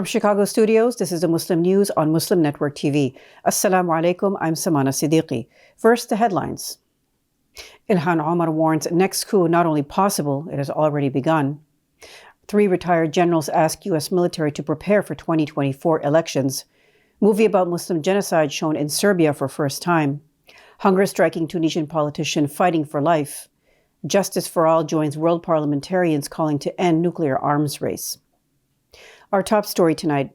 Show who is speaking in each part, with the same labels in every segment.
Speaker 1: From Chicago studios, this is the Muslim News on Muslim Network TV. Assalamu alaikum, I'm Samana Siddiqui. First, the headlines. Ilhan Omar warns next coup not only possible, it has already begun. 3 retired generals ask U.S. military to prepare for 2024 elections. Movie about Muslim genocide shown in Serbia for first time. Hunger-striking Tunisian politician fighting for life. Justice for All joins world parliamentarians calling to end nuclear arms race. Our top story tonight.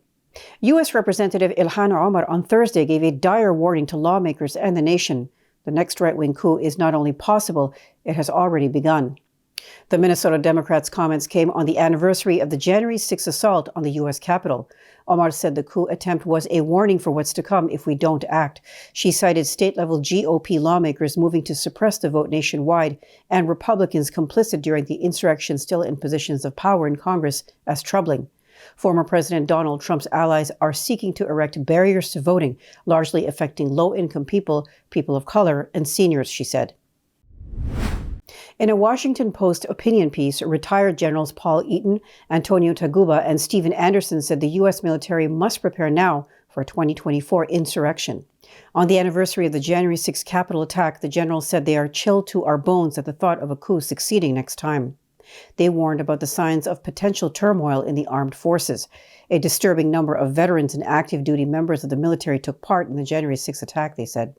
Speaker 1: U.S. Representative Ilhan Omar on Thursday gave a dire warning to lawmakers and the nation. The next right-wing coup is not only possible, it has already begun. The Minnesota Democrats' comments came on the anniversary of the January 6 assault on the U.S. Capitol. Omar said the coup attempt was a warning for what's to come if we don't act. She cited state-level GOP lawmakers moving to suppress the vote nationwide and Republicans complicit during the insurrection still in positions of power in Congress as troubling. Former President Donald Trump's allies are seeking to erect barriers to voting, largely affecting low-income people, people of color, and seniors, she said. In a Washington Post opinion piece, retired generals Paul Eaton, Antonio Taguba, and Stephen Anderson said the U.S. military must prepare now for a 2024 insurrection. On the anniversary of the January 6 Capitol attack, the generals said they are chilled to our bones at the thought of a coup succeeding next time. They warned about the signs of potential turmoil in the armed forces. A disturbing number of veterans and active duty members of the military took part in the January 6 attack, they said.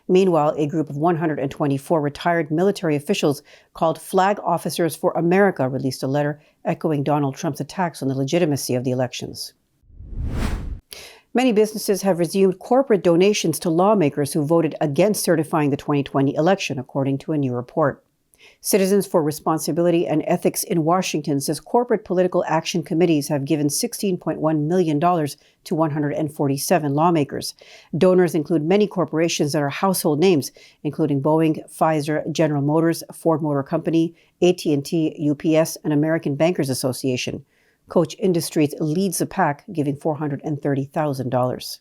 Speaker 1: Meanwhile, a group of 124 retired military officials called Flag Officers for America released a letter echoing Donald Trump's attacks on the legitimacy of the elections. Many businesses have resumed corporate donations to lawmakers who voted against certifying the 2020 election, according to a new report. Citizens for Responsibility and Ethics in Washington says corporate political action committees have given $16.1 million to 147 lawmakers. Donors include many corporations that are household names, including Boeing, Pfizer, General Motors, Ford Motor Company, AT&T, UPS, and American Bankers Association. Koch Industries leads the pack, giving $430,000.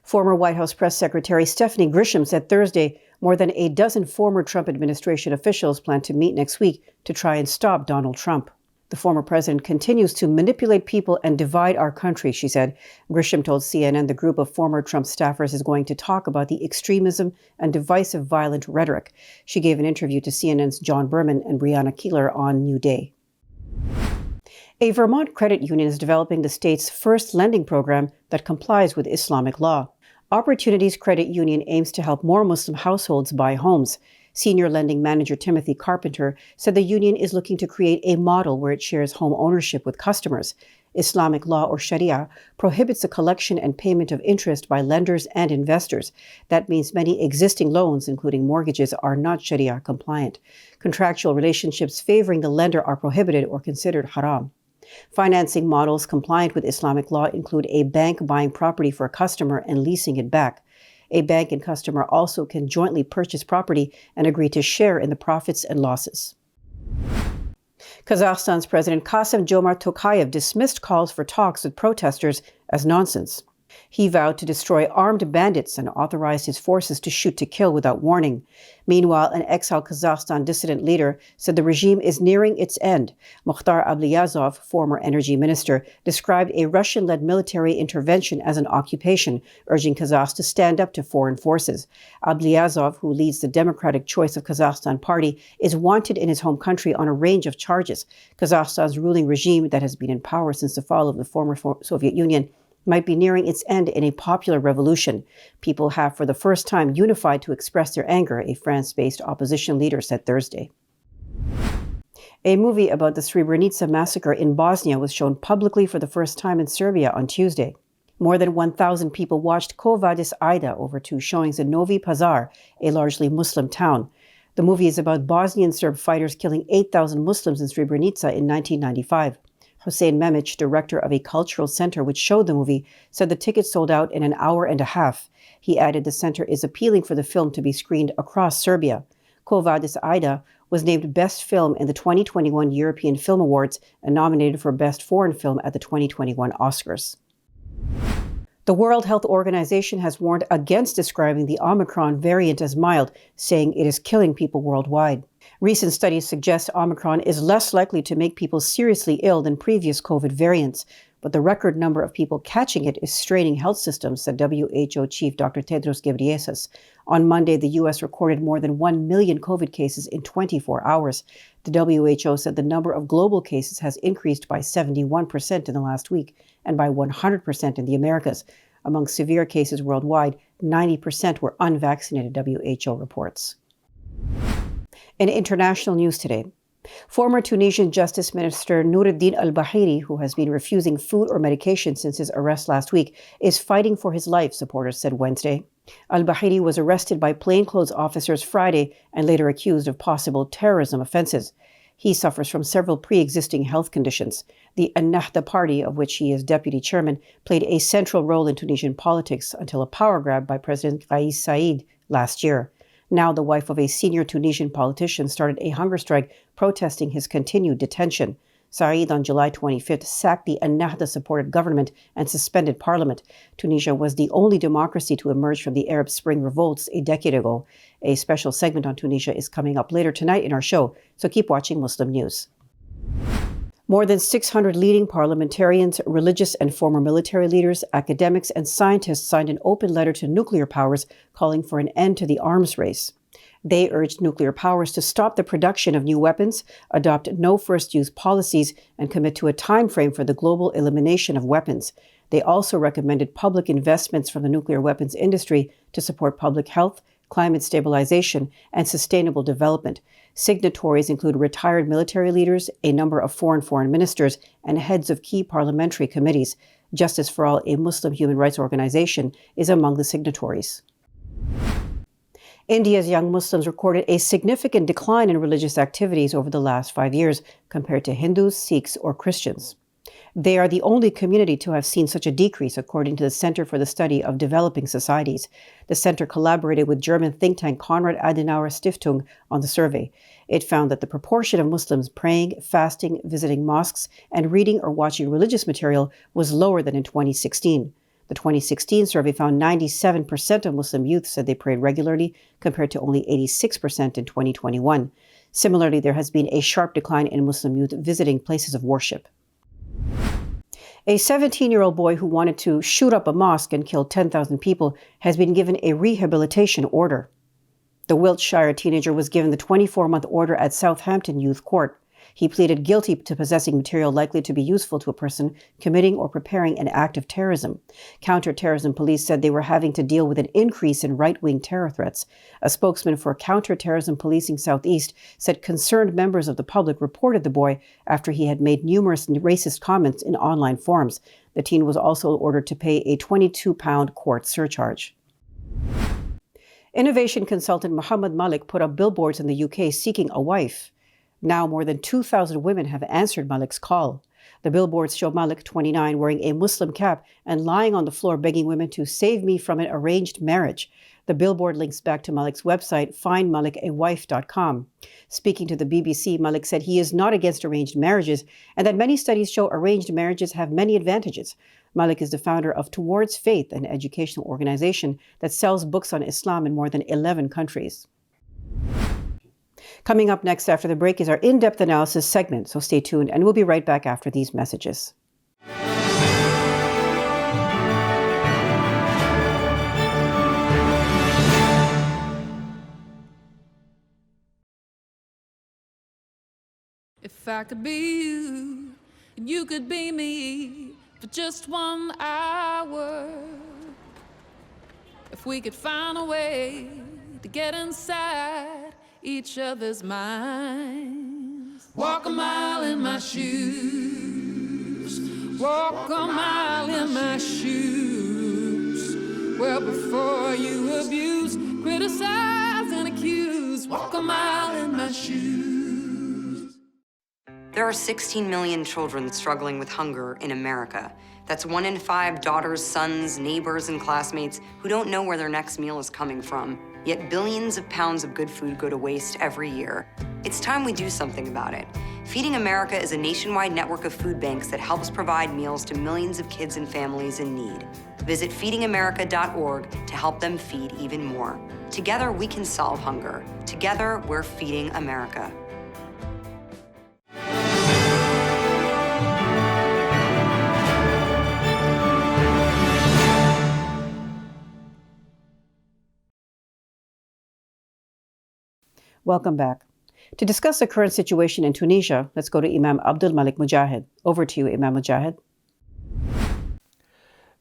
Speaker 1: Former White House Press Secretary Stephanie Grisham said Thursday more than a dozen former Trump administration officials plan to meet next week to try and stop Donald Trump. The former president continues to manipulate people and divide our country, she said. Grisham told CNN the group of former Trump staffers is going to talk about the extremism and divisive violent rhetoric. She gave an interview to CNN's John Berman and Brianna Keeler on New Day. A Vermont credit union is developing the state's first lending program that complies with Islamic law. Opportunities Credit Union aims to help more Muslim households buy homes. Senior lending manager Timothy Carpenter said the union is looking to create a model where it shares home ownership with customers. Islamic law, or Sharia, prohibits the collection and payment of interest by lenders and investors. That means many existing loans, including mortgages, are not Sharia compliant. Contractual relationships favoring the lender are prohibited or considered haram. Financing models compliant with Islamic law include a bank buying property for a customer and leasing it back. A bank and customer also can jointly purchase property and agree to share in the profits and losses. Kazakhstan's President Kassym-Jomart Tokayev dismissed calls for talks with protesters as nonsense. He vowed to destroy armed bandits and authorized his forces to shoot to kill without warning. Meanwhile, an exiled Kazakhstan dissident leader said the regime is nearing its end. Mukhtar Ablyazov, former energy minister, described a Russian-led military intervention as an occupation, urging Kazakhs to stand up to foreign forces. Ablyazov, who leads the Democratic Choice of Kazakhstan party, is wanted in his home country on a range of charges. Kazakhstan's ruling regime, that has been in power since the fall of the former Soviet Union, might be nearing its end in a popular revolution. People have, for the first time, unified to express their anger, a France-based opposition leader said Thursday. A movie about the Srebrenica massacre in Bosnia was shown publicly for the first time in Serbia on Tuesday. More than 1,000 people watched Quo Vadis Ida over 2 showings in Novi Pazar, a largely Muslim town. The movie is about Bosnian Serb fighters killing 8,000 Muslims in Srebrenica in 1995. Hussein Memic, director of a cultural center which showed the movie, said the tickets sold out in an hour and a half. He added the center is appealing for the film to be screened across Serbia. Quo Vadis Ida was named Best Film in the 2021 European Film Awards and nominated for Best Foreign Film at the 2021 Oscars. The World Health Organization has warned against describing the Omicron variant as mild, saying it is killing people worldwide. Recent studies suggest Omicron is less likely to make people seriously ill than previous COVID variants, but the record number of people catching it is straining health systems, said WHO Chief Dr. Tedros Ghebreyesus. On Monday, the U.S. recorded more than 1 million COVID cases in 24 hours. The WHO said the number of global cases has increased by 71% in the last week and by 100% in the Americas. Among severe cases worldwide, 90% were unvaccinated, WHO reports. In international news today, former Tunisian Justice Minister Noureddin al-Bahiri, who has been refusing food or medication since his arrest last week, is fighting for his life, supporters said Wednesday. Al-Bahiri was arrested by plainclothes officers Friday and later accused of possible terrorism offenses. He suffers from several pre-existing health conditions. The Ennahda party, of which he is deputy chairman, played a central role in Tunisian politics until a power grab by President Kais Saied last year. Now the wife of a senior Tunisian politician started a hunger strike protesting his continued detention. Saied on July 25th sacked the Ennahda-supported government and suspended parliament. Tunisia was the only democracy to emerge from the Arab Spring revolts a decade ago. A special segment on Tunisia is coming up later tonight in our show, so keep watching Muslim News. More than 600 leading parliamentarians, religious and former military leaders, academics, and scientists signed an open letter to nuclear powers calling for an end to the arms race. They urged nuclear powers to stop the production of new weapons, adopt no first-use policies, and commit to a time frame for the global elimination of weapons. They also recommended public investments from the nuclear weapons industry to support public health, climate stabilization, and sustainable development. Signatories include retired military leaders, a number of foreign ministers, and heads of key parliamentary committees. Justice for All, a Muslim human rights organization, is among the signatories. India's young Muslims recorded a significant decline in religious activities over the last 5 years compared to Hindus, Sikhs, or Christians. They are the only community to have seen such a decrease, according to the Center for the Study of Developing Societies. The center collaborated with German think tank Konrad Adenauer Stiftung on the survey. It found that the proportion of Muslims praying, fasting, visiting mosques, and reading or watching religious material was lower than in 2016. The 2016 survey found 97% of Muslim youth said they prayed regularly, compared to only 86% in 2021. Similarly, there has been a sharp decline in Muslim youth visiting places of worship. A 17-year-old boy who wanted to shoot up a mosque and kill 10,000 people has been given a rehabilitation order. The Wiltshire teenager was given the 24-month order at Southampton Youth Court. He pleaded guilty to possessing material likely to be useful to a person committing or preparing an act of terrorism. Counter-terrorism police said they were having to deal with an increase in right-wing terror threats. A spokesman for Counter-Terrorism Policing Southeast said concerned members of the public reported the boy after he had made numerous racist comments in online forums. The teen was also ordered to pay a £22 court surcharge. Innovation consultant Malik put up billboards in the UK seeking a wife. Now more than 2,000 women have answered Malik's call. The billboards show Malik, 29, wearing a Muslim cap and lying on the floor begging women to save me from an arranged marriage. The billboard links back to Malik's website, findmalikawife.com. Speaking to the BBC, Malik said he is not against arranged marriages and that many studies show arranged marriages have many advantages. Malik is the founder of Towards Faith, an educational organization that sells books on Islam in more than 11 countries. Coming up next after the break is our in-depth analysis segment, so stay tuned and we'll be right back after these messages.
Speaker 2: If I could be you, and you could be me for just 1 hour. If we could find a way to get inside each other's minds. Walk a mile in my shoes. Walk a mile in my shoes. Well, before you abuse, criticize, and accuse. Walk a mile in my shoes.
Speaker 3: There are 16 million children struggling with hunger in America. That's 1 in 5 daughters, sons, neighbors, and classmates who don't know where their next meal is coming from. Yet billions of pounds of good food go to waste every year. It's time we do something about it. Feeding America is a nationwide network of food banks that helps provide meals to millions of kids and families in need. Visit feedingamerica.org to help them feed even more. Together, we can solve hunger. Together, we're feeding America.
Speaker 1: Welcome back. To discuss the current situation in Tunisia, let's go to Imam Abdul Malik Mujahid. Over to you, Imam Mujahid.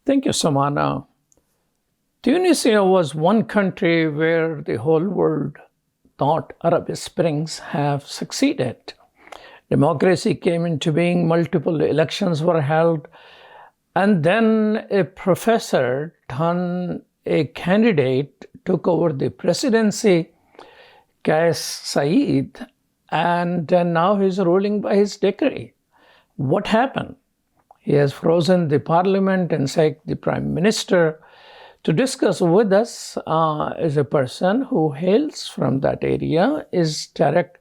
Speaker 4: Thank you, Samana. Tunisia was one country where the whole world thought Arab Springs have succeeded. Democracy came into being, multiple elections were held, and then a professor turned a candidate took over the presidency, Kais Saied, and now he's ruling by his decree. What happened? He has frozen the parliament and sacked the prime minister. To discuss with us is a person who hails from that area, is direct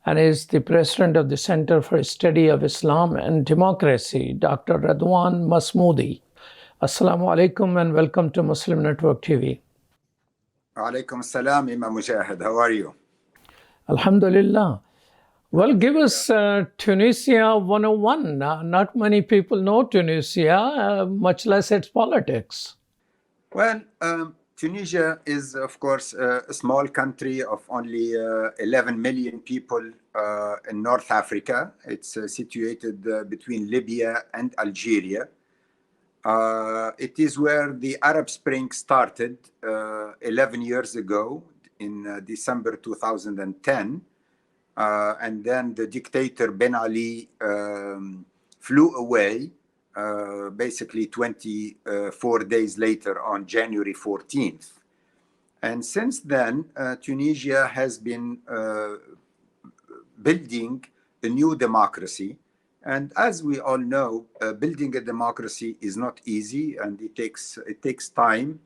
Speaker 4: and is the president of the Center for Study of Islam and Democracy, Dr. Radwan Masmoudi. Assalamu alaikum and welcome to Muslim Network TV.
Speaker 5: Alaikum salam, Imam Mujahid. How are you?
Speaker 4: Alhamdulillah. Well, give us Tunisia 101. Not many people know Tunisia, much less its politics.
Speaker 5: Well, Tunisia is, of course, a small country of only 11 million people in North Africa. It's situated between Libya and Algeria. It is where the Arab Spring started 11 years ago in December 2010. And then the dictator Ben Ali flew away basically 24 days later on January 14th. And since then, Tunisia has been building a new democracy. And as we all know, building a democracy is not easy and it takes time.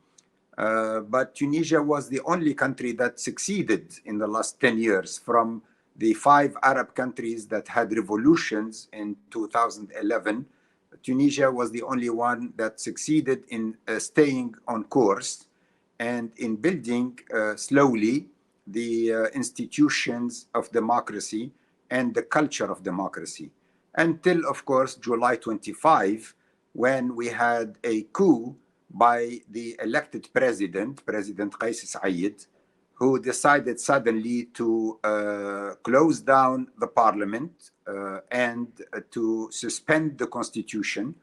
Speaker 5: But Tunisia was the only country that succeeded in the last 10 years. From the 5 Arab countries that had revolutions in 2011, Tunisia was the only one that succeeded in staying on course and in building slowly the institutions of democracy and the culture of democracy. Until, of course, July 25, when we had a coup by the elected president, President Kais Saied, who decided suddenly to close down the parliament and to suspend the constitution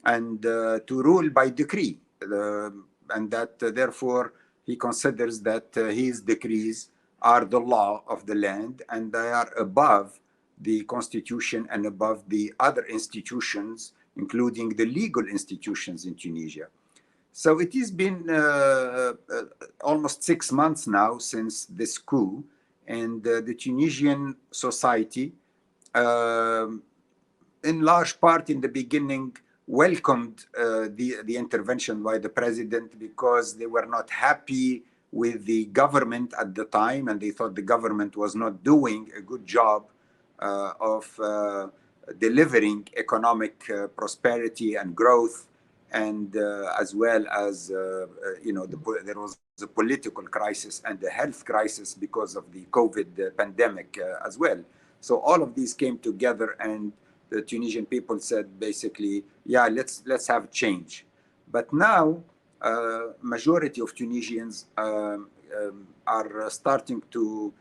Speaker 5: and to rule by decree. And that therefore he considers that his decrees are the law of the land and they are above the constitution and above the other institutions, including the legal institutions in Tunisia. So it has been almost 6 months now since this coup, and the Tunisian society, in large part in the beginning, welcomed the intervention by the president because they were not happy with the government at the time, and they thought the government was not doing a good job of delivering economic prosperity and growth. And as well as, there was a political crisis and a health crisis because of the COVID pandemic as well. So all of these came together and the Tunisian people said basically, yeah, let's have change. But now, majority of Tunisians are starting to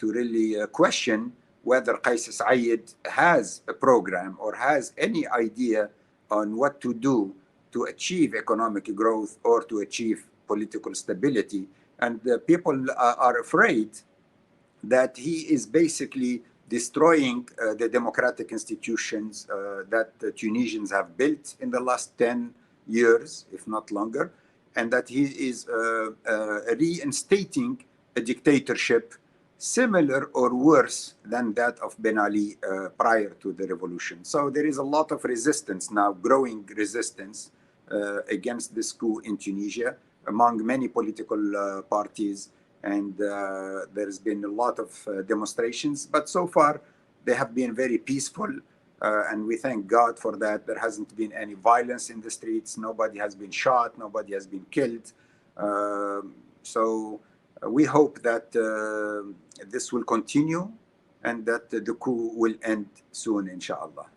Speaker 5: really question whether Kais Saied has a program or has any idea on what to do to achieve economic growth or to achieve political stability. And the people are afraid that he is basically destroying the democratic institutions that the Tunisians have built in the last 10 years, if not longer, and that he is reinstating a dictatorship similar or worse than that of Ben Ali prior to the revolution. So there is a lot of resistance now, growing resistance against this coup in Tunisia among many political parties, and there's been a lot of demonstrations, but so far they have been very peaceful, and we thank God for that. There hasn't been any violence in the streets, nobody has been shot, nobody has been killed. So we hope that this will continue and that the coup will end soon, inshallah.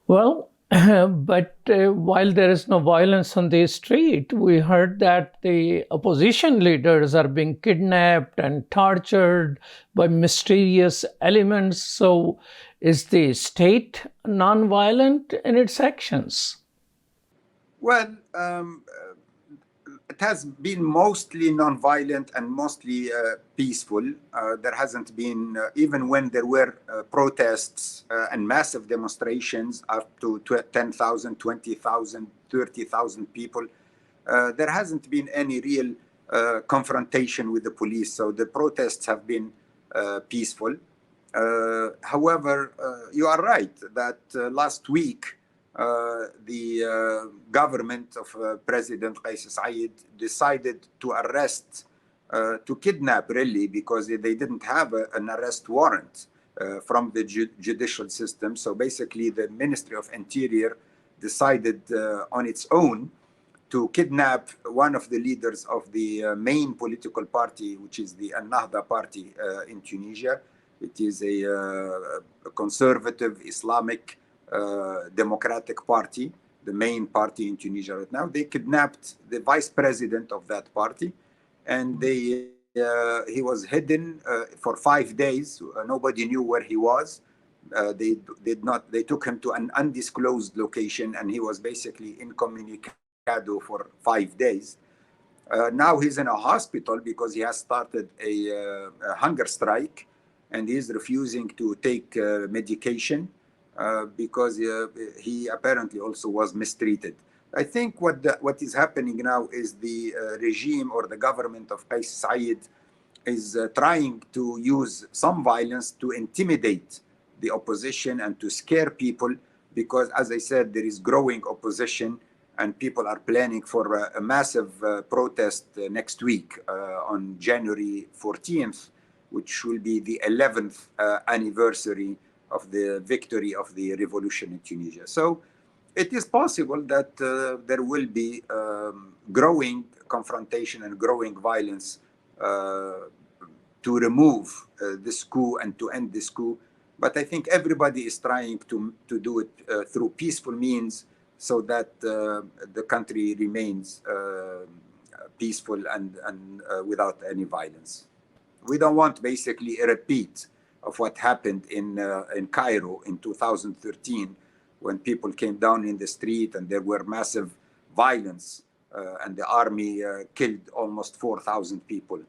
Speaker 4: Well, But while there is no violence on the street, we heard that the opposition leaders are being kidnapped and tortured by mysterious elements. So, is the state nonviolent in its actions?
Speaker 5: Well, it has been mostly nonviolent and mostly peaceful. There hasn't been, even when there were protests and massive demonstrations up to 10,000, 20,000, 30,000 people, there hasn't been any real confrontation with the police. So the protests have been peaceful. However, you are right that last week, the government of President Qais Said decided to arrest, to kidnap really, because they didn't have an arrest warrant from the judicial system. So basically the Ministry of Interior decided on its own to kidnap one of the leaders of the main political party, which is the Al-Nahda party in Tunisia. It is a conservative Islamic Democratic Party, the main party in Tunisia right now. They kidnapped the vice president of that party, and he was hidden for 5 days. Nobody knew where he was. They took him to an undisclosed location, and he was basically incommunicado for 5 days. Now he's in a hospital because he has started a hunger strike, and he's refusing to take medication. Because he apparently also was mistreated. I think what is happening now is the regime or the government of Qais Said is trying to use some violence to intimidate the opposition and to scare people, because, as I said, there is growing opposition and people are planning for a massive protest next week on January 14th, which will be the 11th anniversary of the victory of the revolution in Tunisia. So it is possible that there will be growing confrontation and growing violence to remove this coup and to end this coup. But I think everybody is trying to do it through peaceful means, so that the country remains peaceful and without any violence. We don't want basically a repeat of what happened in Cairo in 2013, when people came down in the street and there were massive violence and the army killed almost 4,000 people.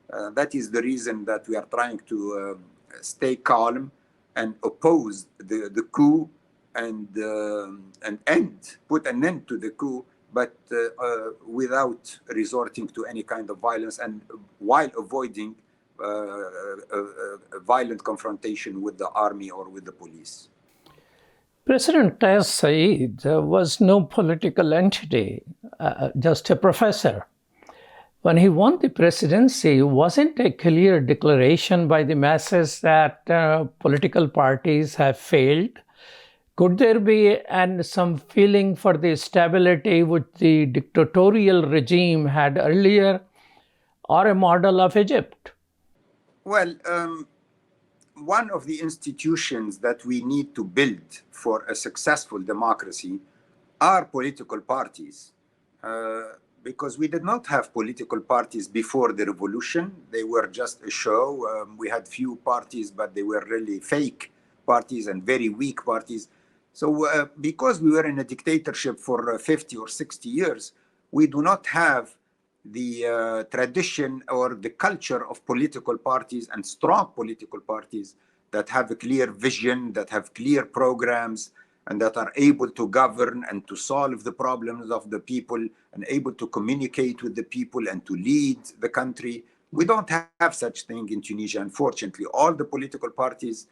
Speaker 5: That is the reason that we are trying to stay calm and oppose the coup and put an end to the coup, but without resorting to any kind of violence, and while avoiding violent confrontation with the army or with the police.
Speaker 4: President Qais Said was no political entity, just a professor. When he won the presidency, wasn't a clear declaration by the masses that political parties have failed? Could there be some feeling for the stability which the dictatorial regime had earlier, or a model of Egypt?
Speaker 5: Well, one of the institutions that we need to build for a successful democracy are political parties. Because we did not have political parties before the revolution. They were just a show. We had few parties, but they were really fake parties and very weak parties. So because we were in a dictatorship for 50 or 60 years, we do not have the tradition or the culture of political parties and strong political parties that have a clear vision, that have clear programs, and that are able to govern and to solve the problems of the people and able to communicate with the people and to lead the country. We don't have such thing in Tunisia, unfortunately. All the political parties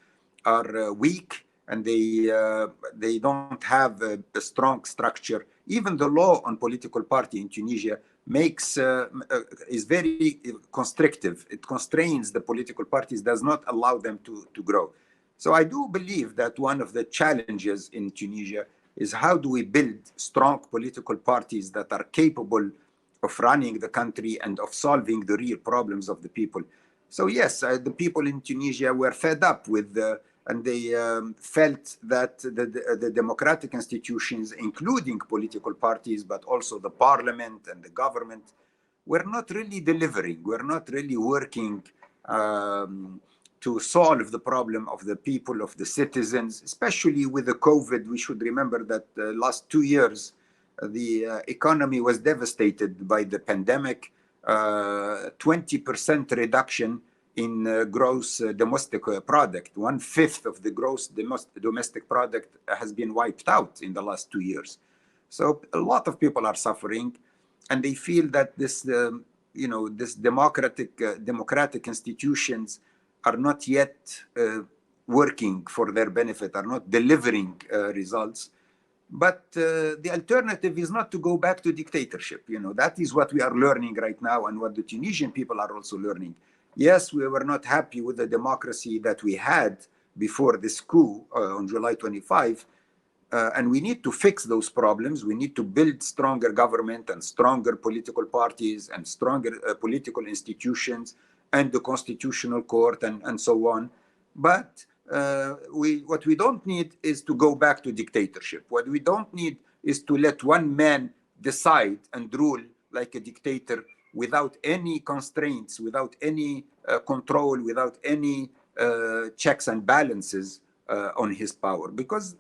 Speaker 5: are weak, and they don't have a strong structure. Even the law on political party in Tunisia is very constrictive. It constrains the political parties, does not allow them to grow. So I do believe that one of the challenges in Tunisia is how do we build strong political parties that are capable of running the country and of solving the real problems of the people. So yes, the people in Tunisia were fed up with and they felt that the democratic institutions, including political parties, but also the parliament and the government, were not really delivering, were not really working to solve the problem of the people, of the citizens, especially with the COVID. We should remember that the last 2 years, the economy was devastated by the pandemic. 20% reduction in gross domestic product. 1/5 of the gross domestic product has been wiped out in the last 2 years. So a lot of people are suffering, and they feel that this, this democratic institutions are not yet working for their benefit, are not delivering results. But the alternative is not to go back to dictatorship. That is what we are learning right now, and what the Tunisian people are also learning. Yes, we were not happy with the democracy that we had before this coup on July 25, and we need to fix those problems. We need to build stronger government and stronger political parties and stronger political institutions and the constitutional court and so on. But what we don't need is to go back to dictatorship. What we don't need is to let one man decide and rule like a dictator without any constraints, without any control, without any checks and balances on his power, because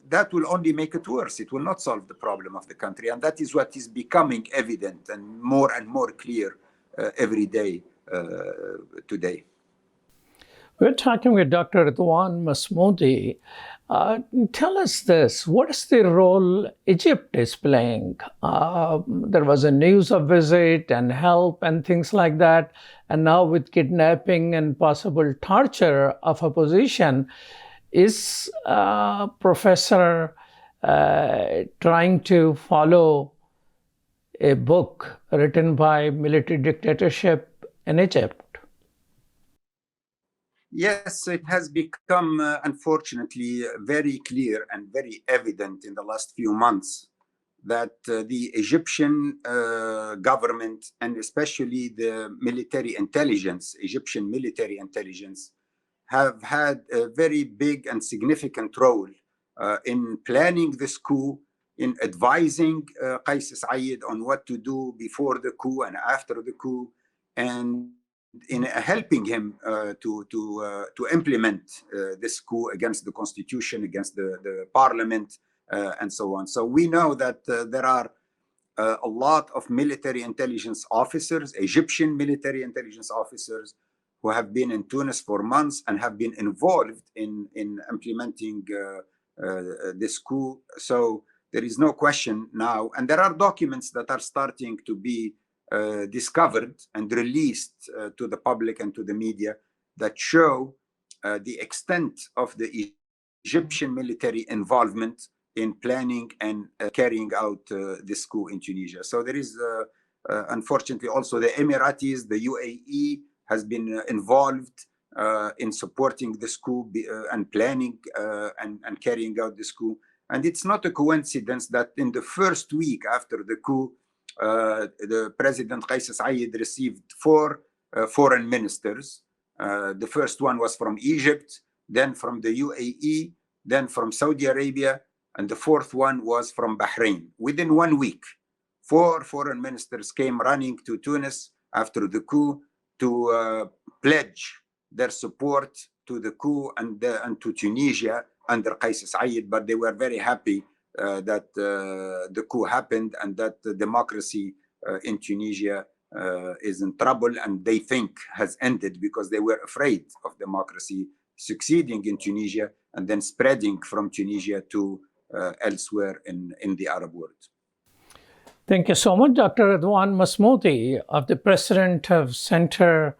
Speaker 5: that will only make it worse. It will not solve the problem of the country. And that is what is becoming evident and more clear every day today.
Speaker 4: We're talking with Dr. Ridwan Masmoudi. Tell us this, what is the role Egypt is playing? There was a news of visit and help and things like that. And now with kidnapping and possible torture of opposition, is Professor trying to follow a book written by military dictatorship in Egypt?
Speaker 5: Yes, it has become, unfortunately, very clear and very evident in the last few months that the Egyptian government, and especially the Egyptian military intelligence, have had a very big and significant role in planning this coup, in advising Qais Said on what to do before the coup and after the coup, and in helping him to implement this coup against the constitution, against the parliament, and so on. So we know that there are a lot of military intelligence officers, Egyptian military intelligence officers, who have been in Tunis for months and have been involved in implementing this coup. So there is no question now, and there are documents that are starting to be discovered and released to the public and to the media that show the extent of the Egyptian military involvement in planning and carrying out this coup in Tunisia. So there is, unfortunately, also the Emiratis, the UAE has been involved in supporting this coup and planning and carrying out this coup. And it's not a coincidence that in the first week after the coup, the President Qais Said received 4 foreign ministers. The first one was from Egypt, then from the UAE, then from Saudi Arabia, and the fourth one was from Bahrain. Within 1 week, 4 foreign ministers came running to Tunis after the coup to pledge their support to the coup and to Tunisia under Qais Said, but they were very happy that the coup happened and that the democracy in Tunisia is in trouble, and they think has ended because they were afraid of democracy succeeding in Tunisia and then spreading from Tunisia to elsewhere in the Arab world.
Speaker 4: Thank you so much, Dr. Ridwan Masmoudi of the President of Center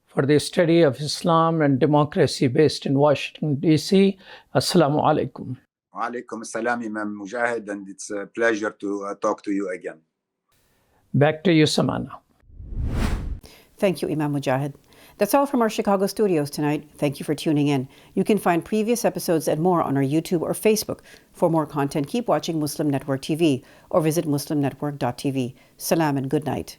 Speaker 4: for the Study of Islam and Democracy based in Washington, D.C. Assalamu alaikum.
Speaker 5: Wa alaikum assalam, Imam Mujahid, and it's a pleasure to talk to you again.
Speaker 4: Back to you, Samana.
Speaker 1: Thank you, Imam Mujahid. That's all from our Chicago studios tonight. Thank you for tuning in. You can find previous episodes and more on our YouTube or Facebook. For more content, keep watching Muslim Network TV or visit muslimnetwork.tv. Salam and good night.